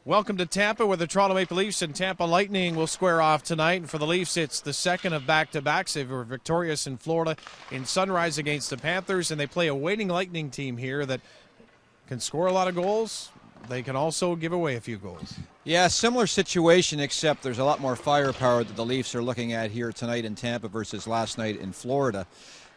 Welcome to Tampa, where the Toronto Maple Leafs and Tampa Lightning will square off tonight. And for the Leafs, it's the second of back-to-backs. They were victorious in Florida in Sunrise against the Panthers, and they play a waiting Lightning team here that can score a lot of goals. They can also give away a few goals. Yeah, similar situation, except there's a lot more firepower that the Leafs are looking at here tonight in Tampa versus last night in Florida.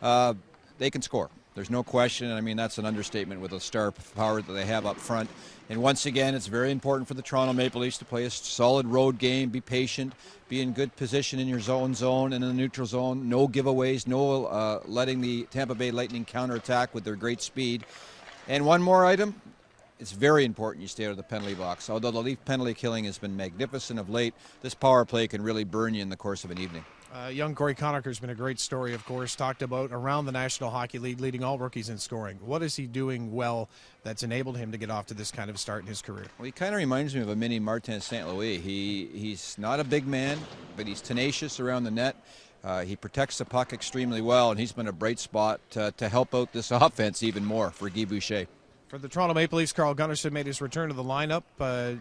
They can score. There's no question. I mean, that's an understatement with the star power that they have up front. And once again, it's very important for the Toronto Maple Leafs to play a solid road game, be patient, be in good position in your zone and in the neutral zone. No giveaways, no letting the Tampa Bay Lightning counterattack with their great speed. And one more item, it's very important you stay out of the penalty box. Although the Leaf penalty killing has been magnificent of late, this power play can really burn you in the course of an evening. Young Corey Conacher's been a great story, of course, talked about around the National Hockey League, leading all rookies in scoring. What is he doing well that's enabled him to get off to this kind of start in his career? Well, he kind of reminds me of a mini Martin St. Louis. He's not a big man, but he's tenacious around the net. He protects the puck extremely well, and he's been a bright spot to help out this offense even more for Guy Boucher. For the Toronto Maple Leafs, Carl Gunnarsson made his return to the lineup.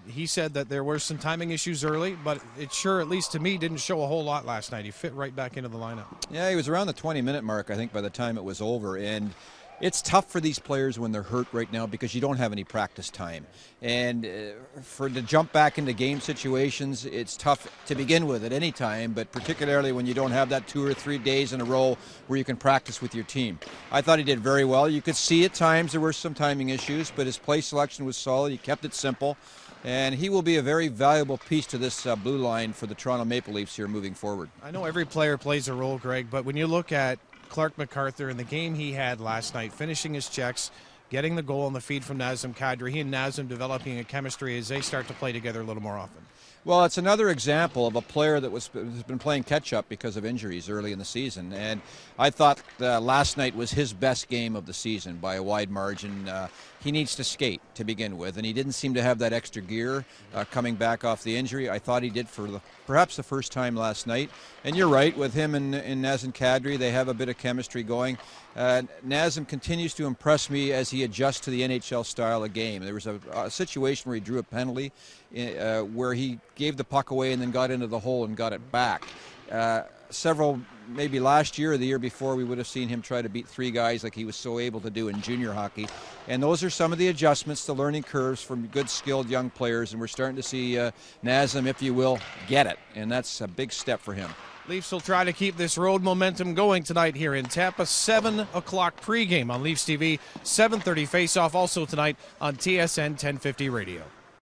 He said that there were some timing issues early, but it sure, at least to me, didn't show a whole lot last night. He fit right back into the lineup. Yeah, he was around the 20-minute mark, I think, by the time it was over. And it's tough for these players when they're hurt right now because you don't have any practice time. And to jump back into game situations, it's tough to begin with at any time, but particularly when you don't have that 2 or 3 days in a row where you can practice with your team. I thought he did very well. You could see at times there were some timing issues, but his play selection was solid. He kept it simple. And he will be a very valuable piece to this blue line for the Toronto Maple Leafs here moving forward. I know every player plays a role, Greg, but when you look at Clark MacArthur in the game he had last night, finishing his checks, getting the goal on the feed from Nazem Kadri, he and Nazem developing a chemistry as they start to play together a little more often. Well, it's another example of a player that has been playing catch-up because of injuries early in the season. And I thought last night was his best game of the season by a wide margin. He needs to skate to begin with, and he didn't seem to have that extra gear coming back off the injury. I thought he did for perhaps the first time last night. And you're right, with him and Nazem Kadri, they have a bit of chemistry going. Nazem continues to impress me as he adjusts to the NHL style of game. There was a situation where he drew a penalty where he gave the puck away and then got into the hole and got it back. Several, maybe last year or the year before, we would have seen him try to beat 3 guys like he was so able to do in junior hockey. And those are some of the adjustments, the learning curves from good, skilled young players. And we're starting to see Nazem, if you will, get it. And that's a big step for him. Leafs will try to keep this road momentum going tonight here in Tampa. 7 o'clock pregame on Leafs TV. 7:30 face-off also tonight on TSN 1050 Radio.